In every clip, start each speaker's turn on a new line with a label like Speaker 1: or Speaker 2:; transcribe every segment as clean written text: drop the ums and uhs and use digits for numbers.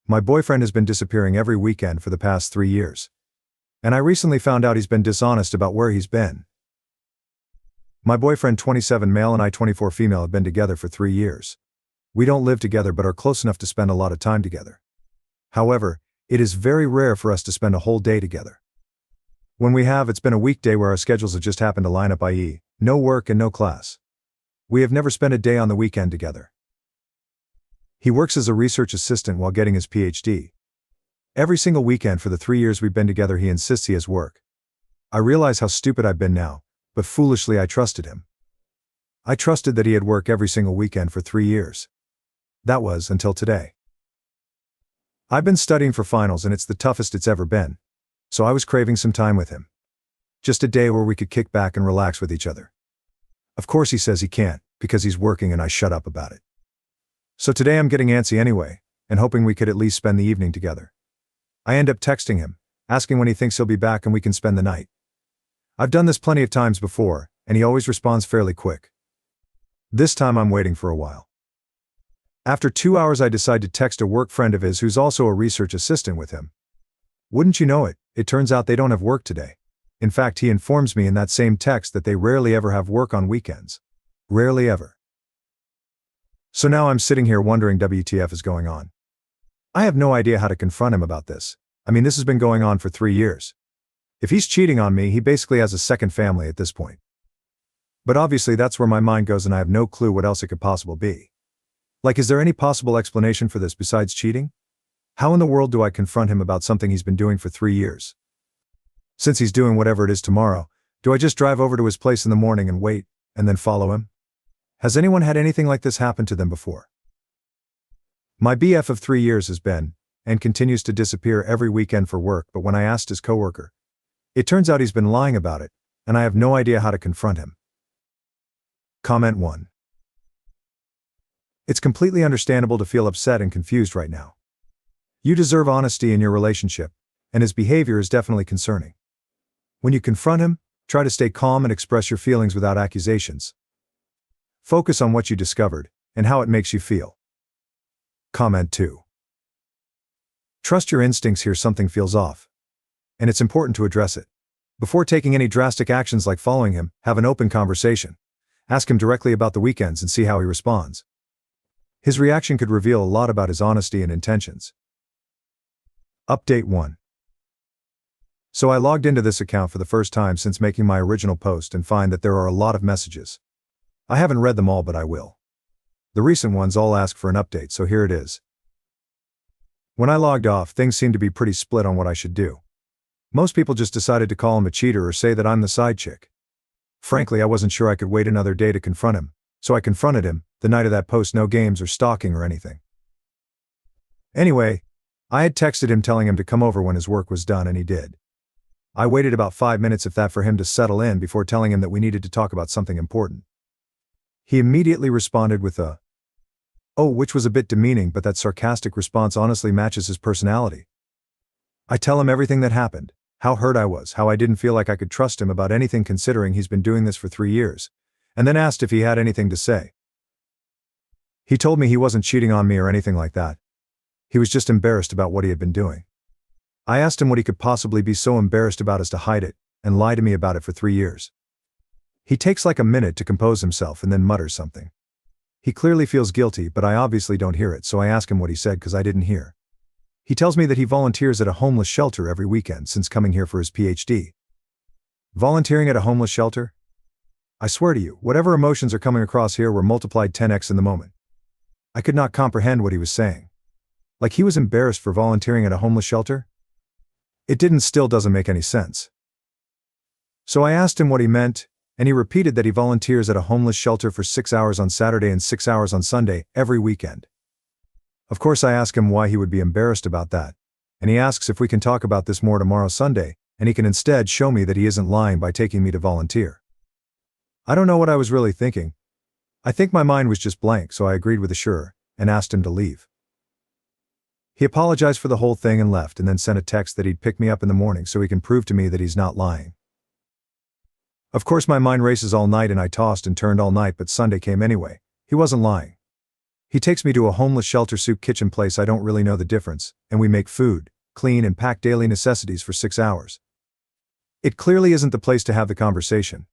Speaker 1: My boyfriend has been disappearing every weekend for the past 3 years. And I recently found out he's been dishonest about where he's been. My boyfriend, 27 male, and I, 24 female, have been together for 3 years. We don't live together but are close enough to spend a lot of time together. However, it is very rare for us to spend a whole day together. When we have, it's been a weekday where our schedules have just happened to line up, i.e., no work and no class. We have never spent a day on the weekend together. He works as a research assistant while getting his PhD. Every single weekend for the 3 years we've been together, he insists he has work. I realize how stupid I've been now, but foolishly I trusted him. I trusted that he had work every single weekend for 3 years. That was until today. I've been studying for finals and it's the toughest it's ever been. So I was craving some time with him. Just a day where we could kick back and relax with each other. Of course he says he can't, because he's working, and I shut up about it. So today I'm getting antsy anyway, and hoping we could at least spend the evening together. I end up texting him, asking when he thinks he'll be back and we can spend the night. I've done this plenty of times before, and he always responds fairly quick. This time I'm waiting for a while. After 2 hours I decide to text a work friend of his who's also a research assistant with him. Wouldn't you know it, it turns out they don't have work today. In fact, he informs me in that same text that they rarely ever have work on weekends. Rarely ever. So now I'm sitting here wondering WTF is going on. I have no idea how to confront him about this. I mean, this has been going on for 3 years. If he's cheating on me, he basically has a second family at this point. But obviously that's where my mind goes, and I have no clue what else it could possibly be. Like, is there any possible explanation for this besides cheating? How in the world do I confront him about something he's been doing for 3 years? Since he's doing whatever it is tomorrow, do I just drive over to his place in the morning and wait, and then follow him? Has anyone had anything like this happen to them before? My BF of 3 years has been, and continues to disappear every weekend for work, but when I asked his coworker, it turns out he's been lying about it, and I have no idea how to confront him. Comment 1. It's completely understandable to feel upset and confused right now. You deserve honesty in your relationship, and his behavior is definitely concerning. When you confront him, try to stay calm and express your feelings without accusations. Focus on what you discovered, and how it makes you feel. Comment 2. Trust your instincts here. Something feels off. And it's important to address it. Before taking any drastic actions like following him, have an open conversation. Ask him directly about the weekends and see how he responds. His reaction could reveal a lot about his honesty and intentions. Update 1. So I logged into this account for the first time since making my original post and find that there are a lot of messages. I haven't read them all, but I will. The recent ones all ask for an update, so here it is. When I logged off, things seemed to be pretty split on what I should do. Most people just decided to call him a cheater or say that I'm the side chick. Frankly, I wasn't sure I could wait another day to confront him, so I confronted him, the night of that post. No games or stalking or anything. Anyway, I had texted him telling him to come over when his work was done, and he did. I waited about 5 minutes, if that, for him to settle in before telling him that we needed to talk about something important. He immediately responded with a "oh," which was a bit demeaning, but that sarcastic response honestly matches his personality. I tell him everything that happened, how hurt I was, how I didn't feel like I could trust him about anything considering he's been doing this for 3 years, and then asked if he had anything to say. He told me he wasn't cheating on me or anything like that. He was just embarrassed about what he had been doing. I asked him what he could possibly be so embarrassed about as to hide it, and lie to me about it for 3 years. He takes like a minute to compose himself and then mutters something. He clearly feels guilty, but I obviously don't hear it, so I ask him what he said because I didn't hear. He tells me that he volunteers at a homeless shelter every weekend since coming here for his PhD. Volunteering at a homeless shelter? I swear to you, whatever emotions are coming across here were multiplied 10x in the moment. I could not comprehend what he was saying. Like he was embarrassed for volunteering at a homeless shelter? It still doesn't make any sense. So I asked him what he meant, and he repeated that he volunteers at a homeless shelter for 6 hours on Saturday and 6 hours on Sunday, every weekend. Of course I ask him why he would be embarrassed about that, and he asks if we can talk about this more tomorrow Sunday, and he can instead show me that he isn't lying by taking me to volunteer. I don't know what I was really thinking. I think my mind was just blank, so I agreed with a sure, and asked him to leave. He apologized for the whole thing and left, and then sent a text that he'd pick me up in the morning so he can prove to me that he's not lying. Of course my mind races all night and I tossed and turned all night, but Sunday came anyway. He wasn't lying. He takes me to a homeless shelter soup kitchen place I don't really know the difference, and we make food, clean and pack daily necessities for 6 hours. It clearly isn't the place to have the conversation.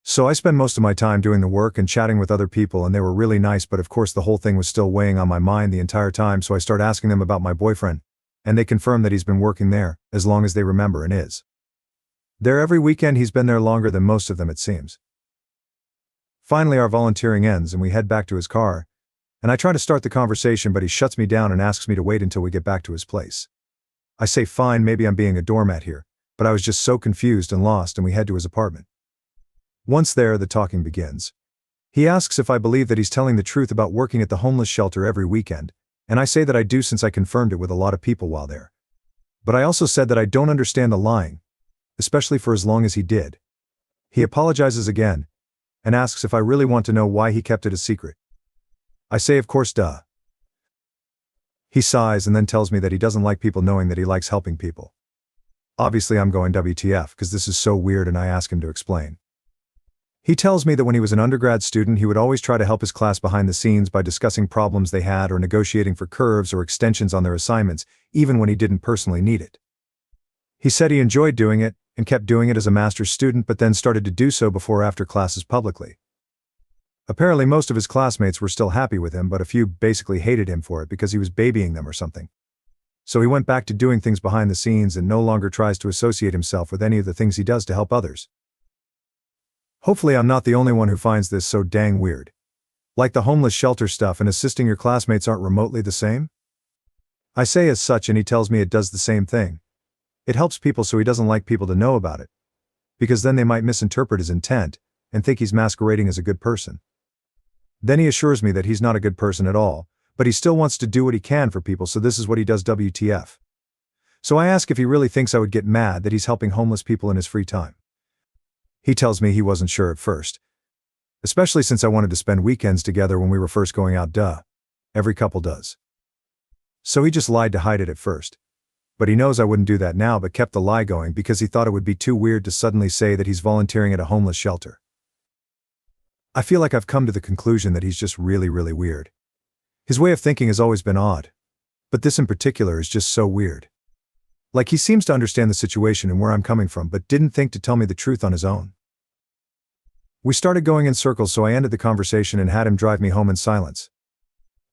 Speaker 1: So I spend most of my time doing the work and chatting with other people, and they were really nice, but of course the whole thing was still weighing on my mind the entire time, so I start asking them about my boyfriend, and they confirm that he's been working there, as long as they remember, and is there every weekend. He's been there longer than most of them, it seems. Finally our volunteering ends and we head back to his car, and I try to start the conversation, but he shuts me down and asks me to wait until we get back to his place. I say fine, maybe I'm being a doormat here, but I was just so confused and lost, and we head to his apartment. Once there, the talking begins. He asks if I believe that he's telling the truth about working at the homeless shelter every weekend, and I say that I do since I confirmed it with a lot of people while there. But I also said that I don't understand the lying, especially for as long as he did. He apologizes again, and asks if I really want to know why he kept it a secret. I say of course, duh. He sighs and then tells me that he doesn't like people knowing that he likes helping people. Obviously I'm going WTF, because this is so weird, and I ask him to explain. He tells me that when he was an undergrad student he would always try to help his class behind the scenes by discussing problems they had or negotiating for curves or extensions on their assignments, even when he didn't personally need it. He said he enjoyed doing it, and kept doing it as a master's student, but then started to do so before or after classes publicly. Apparently most of his classmates were still happy with him, but a few basically hated him for it because he was babying them or something. So he went back to doing things behind the scenes and no longer tries to associate himself with any of the things he does to help others. Hopefully I'm not the only one who finds this so dang weird. Like the homeless shelter stuff and assisting your classmates aren't remotely the same? I say as such, and he tells me it does the same thing. It helps people, so he doesn't like people to know about it, because then they might misinterpret his intent and think he's masquerading as a good person. Then he assures me that he's not a good person at all, but he still wants to do what he can for people, so this is what he does, WTF. So I ask if he really thinks I would get mad that he's helping homeless people in his free time. He tells me he wasn't sure at first, especially since I wanted to spend weekends together when we were first going out, duh. Every couple does. So he just lied to hide it at first. But he knows I wouldn't do that now, but kept the lie going because he thought it would be too weird to suddenly say that he's volunteering at a homeless shelter. I feel like I've come to the conclusion that he's just really, really weird. His way of thinking has always been odd, but this in particular is just so weird. Like he seems to understand the situation and where I'm coming from, but didn't think to tell me the truth on his own. We started going in circles, so I ended the conversation and had him drive me home in silence.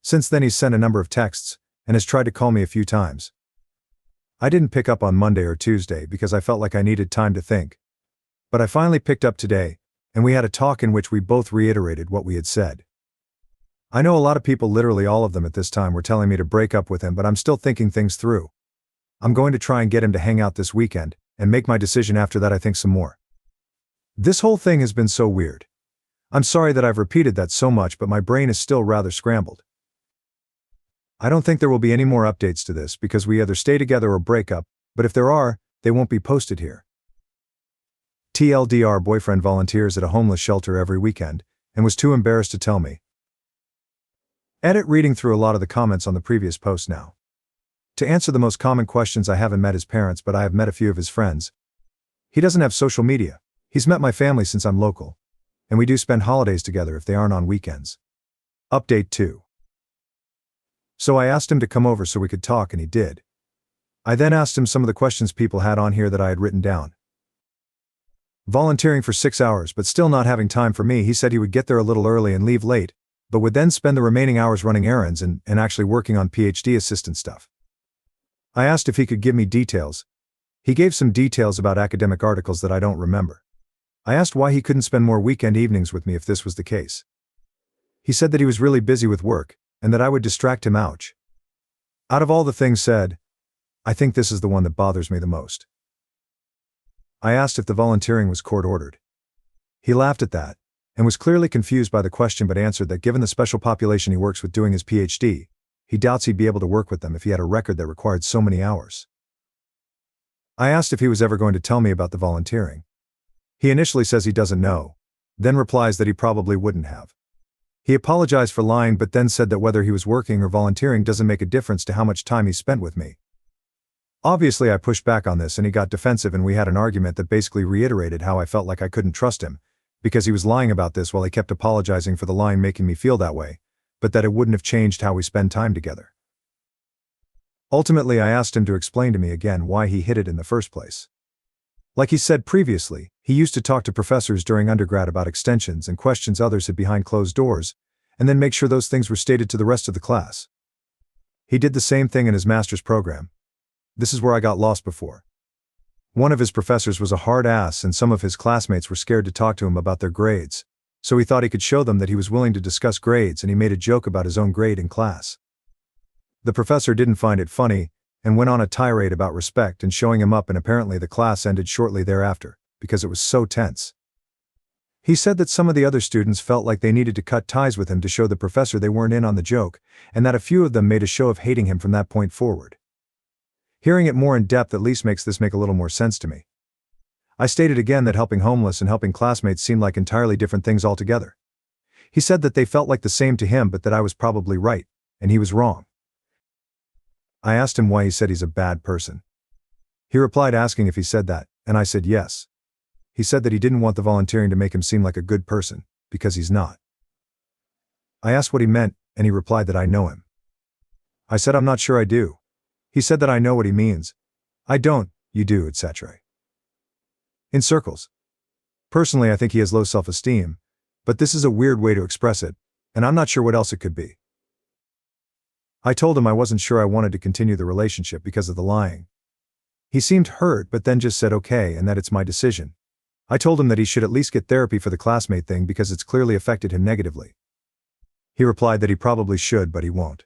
Speaker 1: Since then he's sent a number of texts, and has tried to call me a few times. I didn't pick up on Monday or Tuesday because I felt like I needed time to think. But I finally picked up today, and we had a talk in which we both reiterated what we had said. I know a lot of people, literally all of them at this time, were telling me to break up with him, but I'm still thinking things through. I'm going to try and get him to hang out this weekend, and make my decision after that, I think, some more. This whole thing has been so weird. I'm sorry that I've repeated that so much, but my brain is still rather scrambled. I don't think there will be any more updates to this because we either stay together or break up, but if there are, they won't be posted here. TLDR, boyfriend volunteers at a homeless shelter every weekend, and was too embarrassed to tell me. Edit, reading through a lot of the comments on the previous post now. To answer the most common questions, I haven't met his parents, but I have met a few of his friends. He doesn't have social media. He's met my family since I'm local, and we do spend holidays together if they aren't on weekends. Update 2. So I asked him to come over so we could talk, and he did. I then asked him some of the questions people had on here that I had written down. Volunteering for 6 hours but still not having time for me. He said he would get there a little early and leave late, but would then spend the remaining hours running errands and actually working on PhD assistant stuff. I asked if he could give me details. He gave some details about academic articles that I don't remember. I asked why he couldn't spend more weekend evenings with me if this was the case. He said that he was really busy with work, and that I would distract him. Ouch. Out of all the things said, I think this is the one that bothers me the most. I asked if the volunteering was court-ordered. He laughed at that, and was clearly confused by the question, but answered that given the special population he works with doing his PhD, he doubts he'd be able to work with them if he had a record that required so many hours. I asked if he was ever going to tell me about the volunteering. He initially says he doesn't know, then replies that he probably wouldn't have. He apologized for lying, but then said that whether he was working or volunteering doesn't make a difference to how much time he spent with me. Obviously I pushed back on this and he got defensive, and we had an argument that basically reiterated how I felt like I couldn't trust him, because he was lying about this while he kept apologizing for the lying, making me feel that way, but that it wouldn't have changed how we spend time together. Ultimately, I asked him to explain to me again why he hid it in the first place. Like he said previously, he used to talk to professors during undergrad about extensions and questions others had behind closed doors, and then make sure those things were stated to the rest of the class. He did the same thing in his master's program. This is where I got lost before. One of his professors was a hard ass and some of his classmates were scared to talk to him about their grades, so he thought he could show them that he was willing to discuss grades, and he made a joke about his own grade in class. The professor didn't find it funny and went on a tirade about respect and showing him up, and apparently the class ended shortly thereafter, because it was so tense. He said that some of the other students felt like they needed to cut ties with him to show the professor they weren't in on the joke, and that a few of them made a show of hating him from that point forward. Hearing it more in depth at least makes this make a little more sense to me. I stated again that helping homeless and helping classmates seemed like entirely different things altogether. He said that they felt like the same to him, but that I was probably right, and he was wrong. I asked him why he said he's a bad person. He replied asking if he said that, and I said yes. He said that he didn't want the volunteering to make him seem like a good person, because he's not. I asked what he meant, and he replied that I know him. I said I'm not sure I do. He said that I know what he means. I don't, you do, etc. In circles. Personally, I think he has low self-esteem, but this is a weird way to express it, and I'm not sure what else it could be. I told him I wasn't sure I wanted to continue the relationship because of the lying. He seemed hurt, but then just said okay and that it's my decision. I told him that he should at least get therapy for the classmate thing because it's clearly affected him negatively. He replied that he probably should, but he won't.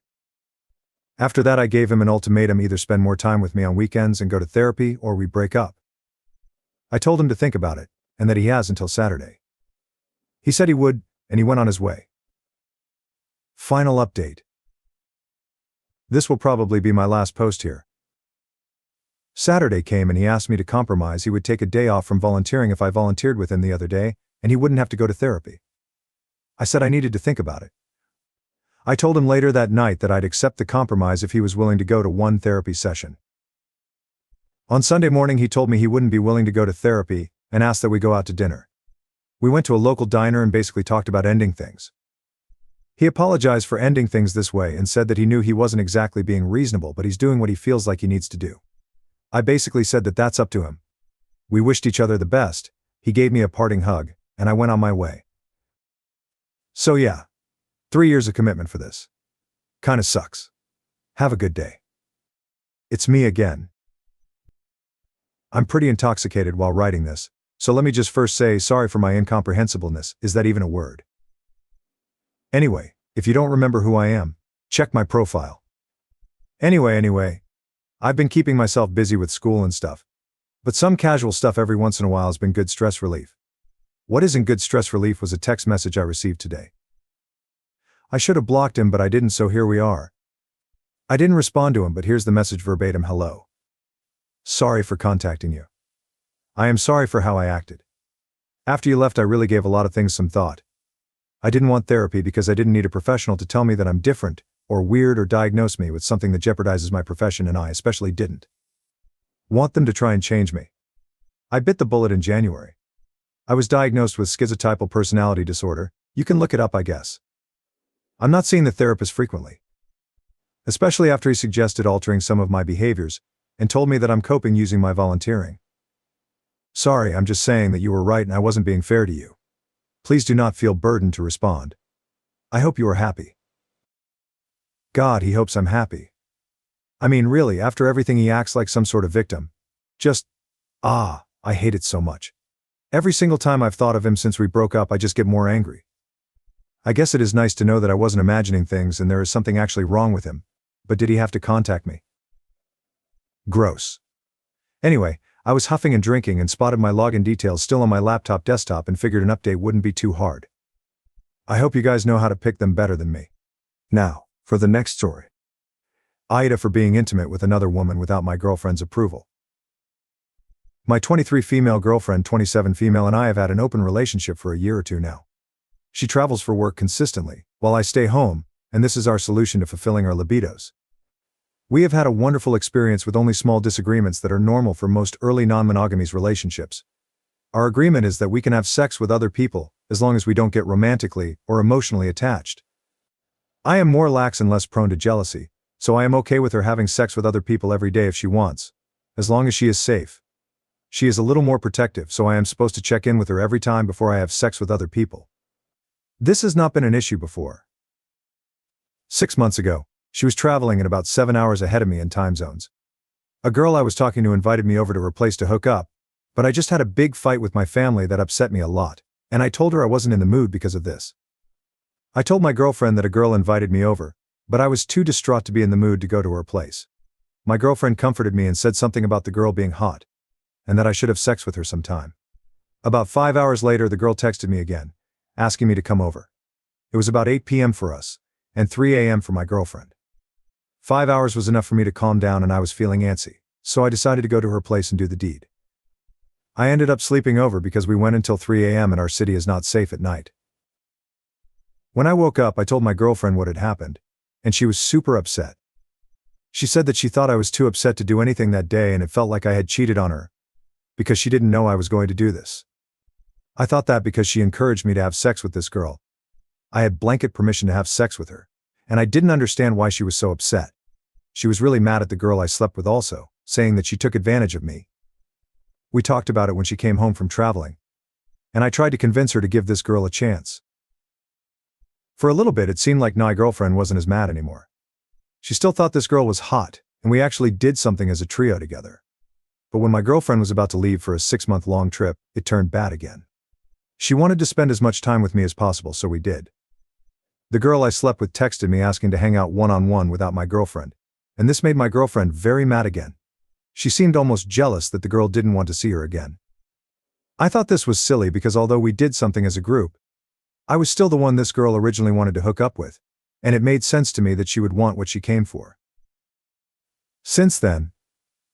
Speaker 1: After that, I gave him an ultimatum: either spend more time with me on weekends and go to therapy, or we break up. I told him to think about it, and that he has until Saturday. He said he would, and he went on his way. Final update. This will probably be my last post here. Saturday came and he asked me to compromise. He would take a day off from volunteering if I volunteered with him the other day, and he wouldn't have to go to therapy. I said I needed to think about it. I told him later that night that I'd accept the compromise if he was willing to go to one therapy session. On Sunday morning, he told me he wouldn't be willing to go to therapy and asked that we go out to dinner. We went to a local diner and basically talked about ending things. He apologized for ending things this way and said that he knew he wasn't exactly being reasonable, but he's doing what he feels like he needs to do. I basically said that that's up to him. We wished each other the best, he gave me a parting hug, and I went on my way. So yeah, 3 years of commitment for this. Kinda sucks. Have a good day. It's me again. I'm pretty intoxicated while writing this, so let me just first say sorry for my incomprehensibleness. Is that even a word? Anyway, if you don't remember who I am, check my profile. Anyway, I've been keeping myself busy with school and stuff, but some casual stuff every once in a while has been good stress relief. What isn't good stress relief was a text message I received today. I should have blocked him, but I didn't, so here we are. I didn't respond to him, but here's the message verbatim. Hello. Sorry for contacting you. I am sorry for how I acted. After you left, I really gave a lot of things some thought. I didn't want therapy because I didn't need a professional to tell me that I'm different or weird or diagnose me with something that jeopardizes my profession, and I especially didn't want them to try and change me. I bit the bullet in January. I was diagnosed with schizotypal personality disorder. You can look it up, I guess. I'm not seeing the therapist frequently, especially after he suggested altering some of my behaviors and told me that I'm coping using my volunteering. Sorry, I'm just saying that you were right and I wasn't being fair to you. Please do not feel burdened to respond. I hope you are happy. God, he hopes I'm happy. I mean, really, after everything, he acts like some sort of victim. I hate it so much. Every single time I've thought of him since we broke up, I just get more angry. I guess it is nice to know that I wasn't imagining things and there is something actually wrong with him. But did he have to contact me? Gross. Anyway, I was huffing and drinking and spotted my login details still on my laptop desktop and figured an update wouldn't be too hard. I hope you guys know how to pick them better than me. Now, for the next story. AITA for being intimate with another woman without my girlfriend's approval. My 23 female girlfriend, 27 female, and I have had an open relationship for a year or two now. She travels for work consistently, while I stay home, and this is our solution to fulfilling our libidos. We have had a wonderful experience with only small disagreements that are normal for most early non-monogamous relationships. Our agreement is that we can have sex with other people, as long as we don't get romantically or emotionally attached. I am more lax and less prone to jealousy, so I am okay with her having sex with other people every day if she wants, as long as she is safe. She is a little more protective, so I am supposed to check in with her every time before I have sex with other people. This has not been an issue before. 6 months ago, she was traveling and about 7 hours ahead of me in time zones. A girl I was talking to invited me over to her place to hook up, but I just had a big fight with my family that upset me a lot, and I told her I wasn't in the mood because of this. I told my girlfriend that a girl invited me over, but I was too distraught to be in the mood to go to her place. My girlfriend comforted me and said something about the girl being hot, and that I should have sex with her sometime. About 5 hours later, the girl texted me again, asking me to come over. It was about 8 p.m. for us, and 3 a.m. for my girlfriend. 5 hours was enough for me to calm down and I was feeling antsy, so I decided to go to her place and do the deed. I ended up sleeping over because we went until 3 a.m. and our city is not safe at night. When I woke up, I told my girlfriend what had happened, and she was super upset. She said that she thought I was too upset to do anything that day and it felt like I had cheated on her, because she didn't know I was going to do this. I thought that because she encouraged me to have sex with this girl, I had blanket permission to have sex with her, and I didn't understand why she was so upset. She was really mad at the girl I slept with also, saying that she took advantage of me. We talked about it when she came home from traveling, and I tried to convince her to give this girl a chance. For a little bit it seemed like my girlfriend wasn't as mad anymore. She still thought this girl was hot, and we actually did something as a trio together. But when my girlfriend was about to leave for a 6-month-long trip, it turned bad again. She wanted to spend as much time with me as possible, so we did. The girl I slept with texted me asking to hang out one-on-one without my girlfriend, and this made my girlfriend very mad again. She seemed almost jealous that the girl didn't want to see her again. I thought this was silly because although we did something as a group, I was still the one this girl originally wanted to hook up with, and it made sense to me that she would want what she came for. Since then,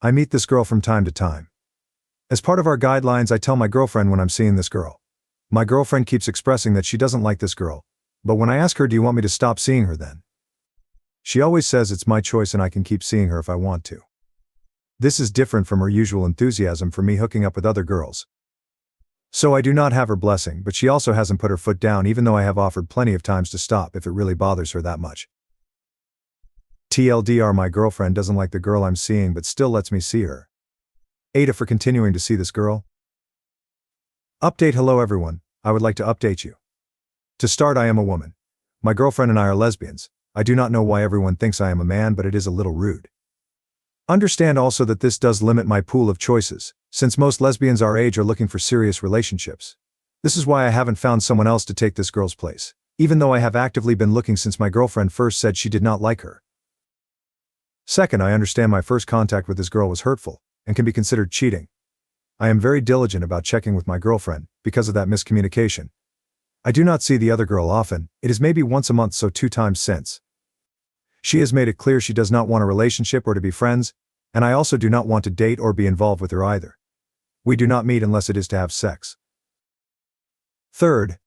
Speaker 1: I meet this girl from time to time. As part of our guidelines, I tell my girlfriend when I'm seeing this girl. My girlfriend keeps expressing that she doesn't like this girl, but when I ask her, do you want me to stop seeing her then? She always says it's my choice and I can keep seeing her if I want to. This is different from her usual enthusiasm for me hooking up with other girls. So I do not have her blessing, but she also hasn't put her foot down even though I have offered plenty of times to stop if it really bothers her that much. TLDR, my girlfriend doesn't like the girl I'm seeing but still lets me see her. AITA for continuing to see this girl. Update. Hello everyone, I would like to update you. To start, I am a woman. My girlfriend and I are lesbians. I do not know why everyone thinks I am a man, but it is a little rude. Understand also that this does limit my pool of choices, since most lesbians our age are looking for serious relationships. This is why I haven't found someone else to take this girl's place, even though I have actively been looking since my girlfriend first said she did not like her. Second, I understand my first contact with this girl was hurtful, and can be considered cheating. I am very diligent about checking with my girlfriend, because of that miscommunication. I do not see the other girl often, it is maybe once a month, so 2 times since. She has made it clear she does not want a relationship or to be friends, and I also do not want to date or be involved with her either. We do not meet unless it is to have sex. Third,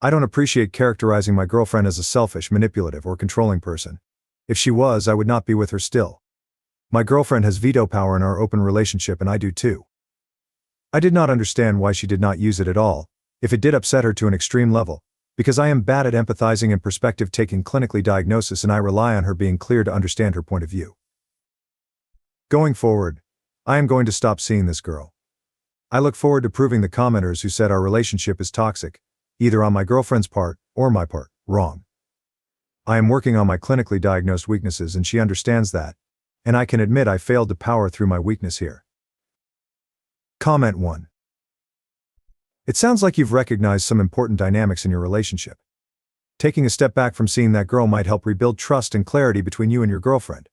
Speaker 1: I don't appreciate characterizing my girlfriend as a selfish, manipulative, or controlling person. If she was, I would not be with her still. My girlfriend has veto power in our open relationship and I do too. I did not understand why she did not use it at all, if it did upset her to an extreme level, because I am bad at empathizing and perspective taking clinically diagnosis and I rely on her being clear to understand her point of view. Going forward, I am going to stop seeing this girl. I look forward to proving the commenters who said our relationship is toxic, either on my girlfriend's part or my part, wrong. I am working on my clinically diagnosed weaknesses and she understands that, and I can admit I failed to power through my weakness here. Comment 1. It sounds like you've recognized some important dynamics in your relationship. Taking a step back from seeing that girl might help rebuild trust and clarity between you and your girlfriend.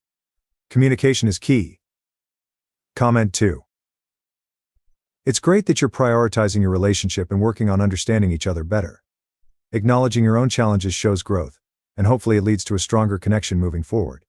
Speaker 1: Communication is key. Comment 2. It's great that you're prioritizing your relationship and working on understanding each other better. Acknowledging your own challenges shows growth, and hopefully it leads to a stronger connection moving forward.